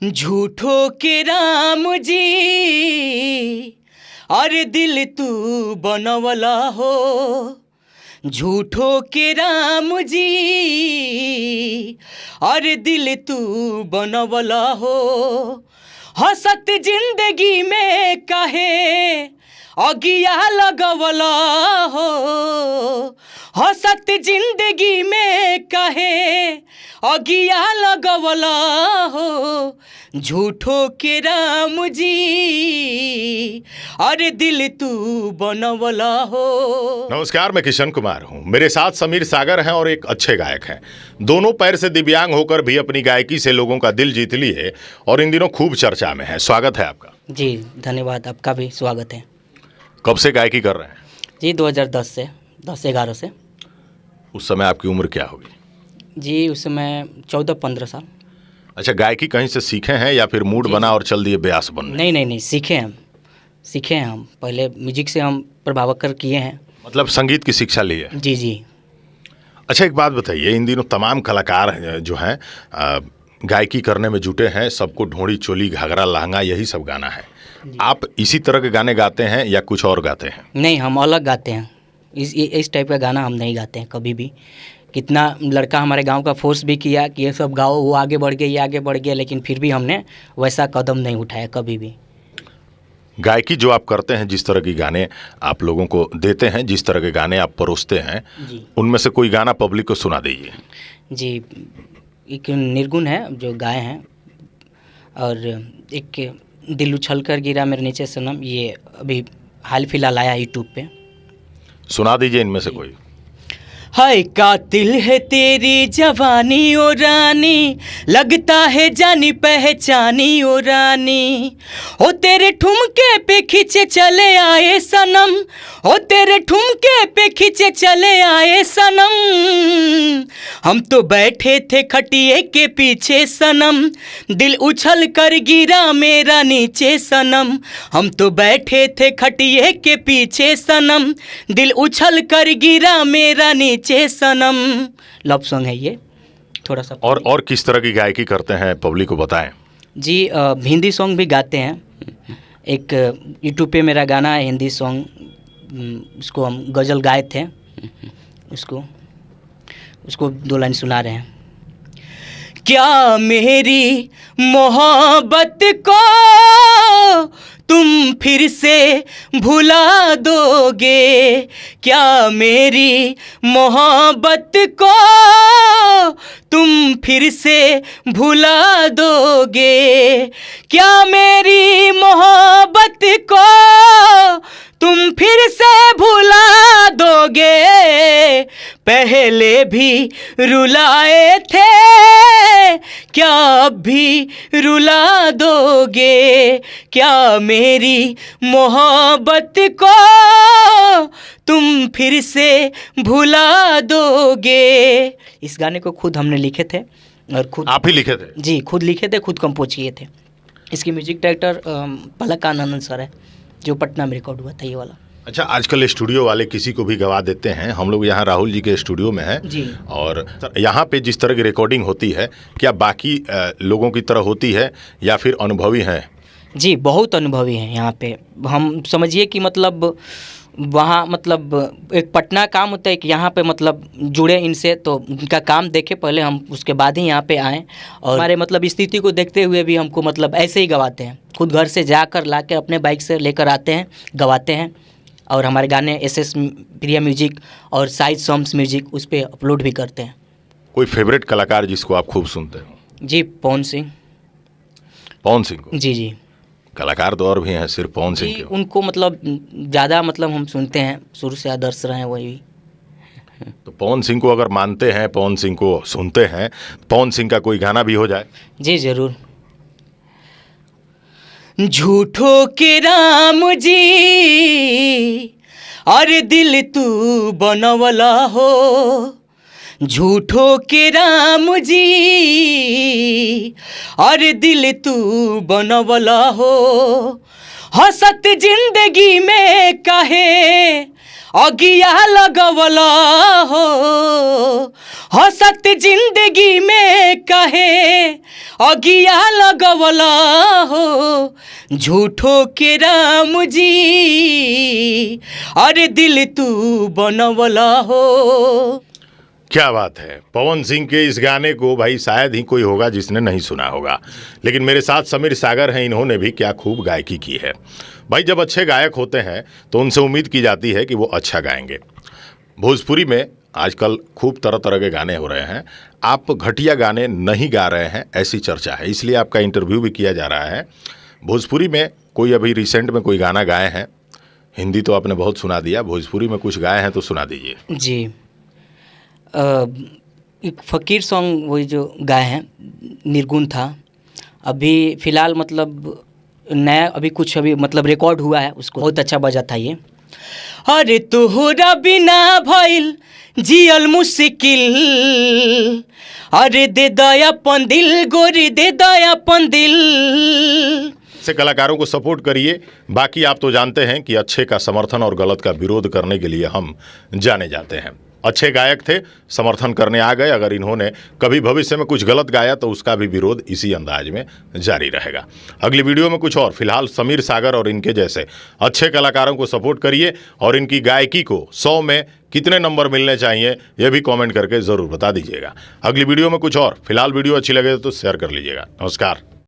झूठो के राम जी अरे दिल तू बनवला हो। झूठो के राम जी अरे दिल तू बनवला हो। हसत जिंदगी में काहे अगिया लगवला हो। हसत जिंदगी में काहे अगिया लगवला हो। झूठो के राम जी अरे दिल तू बनवला हो। नमस्कार, मैं किशन कुमार हूं। मेरे साथ समीर सागर हैं और एक अच्छे गायक हैं। दोनों पैर से दिव्यांग होकर भी अपनी गायकी से लोगों का दिल जीत लिए और इन दिनों खूब चर्चा में है। स्वागत है आपका। जी धन्यवाद, आपका भी स्वागत है। कब से गायकी कर रहे हैं? जी 2010 से 10-11 से। उस समय आपकी उम्र क्या होगी? जी उस समय 14-15 साल। अच्छा, गायकी कहीं से सीखे हैं या फिर मूड बना और चल दिए ब्यास बनने? नहीं, सीखे हैं हम। पहले म्यूजिक से हम प्रभावक किए हैं। मतलब संगीत की शिक्षा ली है? जी। अच्छा, एक बात बताइए, इन दिनों तमाम कलाकार जो हैं गायकी करने में जुटे हैं। सबको ढोंड़ी चोली घाघरा लहंगा यही सब गाना है। आप इसी तरह के गाने गाते हैं या कुछ और गाते हैं? नहीं, हम अलग गाते हैं। इस टाइप का गाना हम नहीं गाते हैं कभी भी। कितना लड़का हमारे गांव का फोर्स भी किया कि ये सब गाओ, वो आगे बढ़ गया, ये आगे बढ़ गया, लेकिन फिर भी हमने वैसा कदम नहीं उठाया कभी भी। गायकी जो आप करते हैं, जिस तरह के गाने आप लोगों को देते हैं, जिस तरह के गाने आप परोसते हैं, उनमें से कोई गाना पब्लिक को सुना दीजिए। जी, एक निर्गुण है जो गाए हैं, और एक दिल उछल कर गिरा मेरे नीचे सनम, ये अभी हाल फिलहाल आया यूट्यूब पे। सुना दीजिए इनमें से कोई। हाय कातिल है तेरी जवानी ओ रानी, लगता है जानी पहचानी ओ रानी। ओ तेरे ठुमके पे खींचे चले आए सनम, ओ तेरे ठुमके पे खींचे चले आए सनम। हम तो बैठे थे खटिए के पीछे सनम, दिल उछल कर गिरा मेरा नीचे सनम। हम तो बैठे थे खटिए के पीछे सनम, दिल उछल कर गिरा मेरा नीचे सनम। लव सॉन्ग है ये थोड़ा सा। और किस तरह की गायकी करते हैं, पब्लिक को बताएं। जी हिंदी सॉन्ग भी गाते हैं। एक यूट्यूब पे मेरा गाना है हिंदी सॉन्ग, उसको हम गज़ल गाए थे, उसको 2 लाइन सुना रहे हैं। क्या मेरी मोहब्बत को तुम फिर से भुला दोगे? क्या मेरी मोहब्बत को तुम फिर से भुला दोगे? क्या मेरी मोहब्बत को तुम फिर से भुला दोगे? पहले भी रुलाए थे, क्या अब भी रुला दोगे? क्या मेरी मोहब्बत को तुम फिर से भुला दोगे? इस गाने को खुद हमने लिखे थे और खुद। आप ही लिखे थे? जी, खुद लिखे थे, खुद कंपोज किए थे। इसकी म्यूजिक डायरेक्टर पलक आनंद सर है, जो पटना में रिकॉर्ड हुआ था ये वाला। अच्छा, आजकल स्टूडियो वाले किसी को भी गवा देते हैं। हम लोग यहाँ राहुल जी के स्टूडियो में हैं जी, और यहाँ पे जिस तरह की रिकॉर्डिंग होती है, क्या बाकी लोगों की तरह होती है या फिर अनुभवी हैं? जी, बहुत अनुभवी हैं यहाँ पे। हम समझिए कि मतलब वहाँ मतलब एक पटना काम होता है कि यहाँ पे मतलब जुड़े इनसे, तो उनका काम देखे पहले हम, उसके बाद ही यहाँ पे आएँ। और हमारे मतलब स्थिति को देखते हुए भी हमको मतलब ऐसे ही गवाते हैं। खुद घर से जाकर ला के अपने बाइक से लेकर आते हैं, गवाते हैं। और हमारे गाने एसएस प्रिया म्यूजिक और साइज सॉन्ग्स म्यूजिक उस पर अपलोड भी करते हैं। कोई फेवरेट कलाकार जिसको आप खूब सुनते हो? जी, पवन सिंह को। जी। कलाकार तो और भी हैं, सिर्फ पवन सिंह? उनको मतलब ज़्यादा मतलब हम सुनते हैं, शुरू से आदर्श रहे हैं वही। तो पवन सिंह को अगर मानते हैं, पवन सिंह को सुनते हैं, पवन सिंह का कोई गाना भी हो जाए? जी ज़रूर। झूठो के राम जी अरे दिल तू बनवला हो। झूठो के राम जी अरे दिल तू बनवला हो। हसत जिंदगी में काहे अगिया लगवला हो हसत जिंदगी में कहे अगिया लगवला हो झूठो के राम जी अरे दिल तू बनवला हो। क्या बात है। पवन सिंह के इस गाने को भाई शायद ही कोई होगा जिसने नहीं सुना होगा, लेकिन मेरे साथ समीर सागर हैं, इन्होंने भी क्या खूब गायकी की है। भाई जब अच्छे गायक होते हैं तो उनसे उम्मीद की जाती है कि वो अच्छा गाएंगे। भोजपुरी में आजकल खूब तरह तरह के गाने हो रहे हैं, आप घटिया गाने नहीं गा रहे हैं ऐसी चर्चा है, इसलिए आपका इंटरव्यू भी किया जा रहा है। भोजपुरी में कोई अभी रिसेंट में कोई गाना गाए हैं? हिंदी तो आपने बहुत सुना दिया, भोजपुरी में कुछ गाए हैं तो सुना दीजिए। जी एक फ़कीर सॉन्ग वही जो गाए हैं निर्गुण था, अभी फ़िलहाल मतलब नया अभी कुछ अभी मतलब रिकॉर्ड हुआ है, उसको बहुत अच्छा बजा था ये। अरे तोहरा बिना भइल जियल मुश्किल अरे दे दयापन दिल गोरी दे दयापन दिल। से कलाकारों को सपोर्ट करिए। बाकी आप तो जानते हैं कि अच्छे का समर्थन और गलत का विरोध करने के लिए हम जाने जाते हैं। अच्छे गायक थे, समर्थन करने आ गए, अगर इन्होंने कभी भविष्य में कुछ गलत गाया तो उसका भी विरोध इसी अंदाज में जारी रहेगा। अगली वीडियो में कुछ और। फिलहाल समीर सागर और इनके जैसे अच्छे कलाकारों को सपोर्ट करिए और इनकी गायकी को 100 में कितने नंबर मिलने चाहिए यह भी कमेंट करके ज़रूर बता दीजिएगा। अगली वीडियो में कुछ और। फिलहाल वीडियो अच्छी लगे तो शेयर कर लीजिएगा। नमस्कार।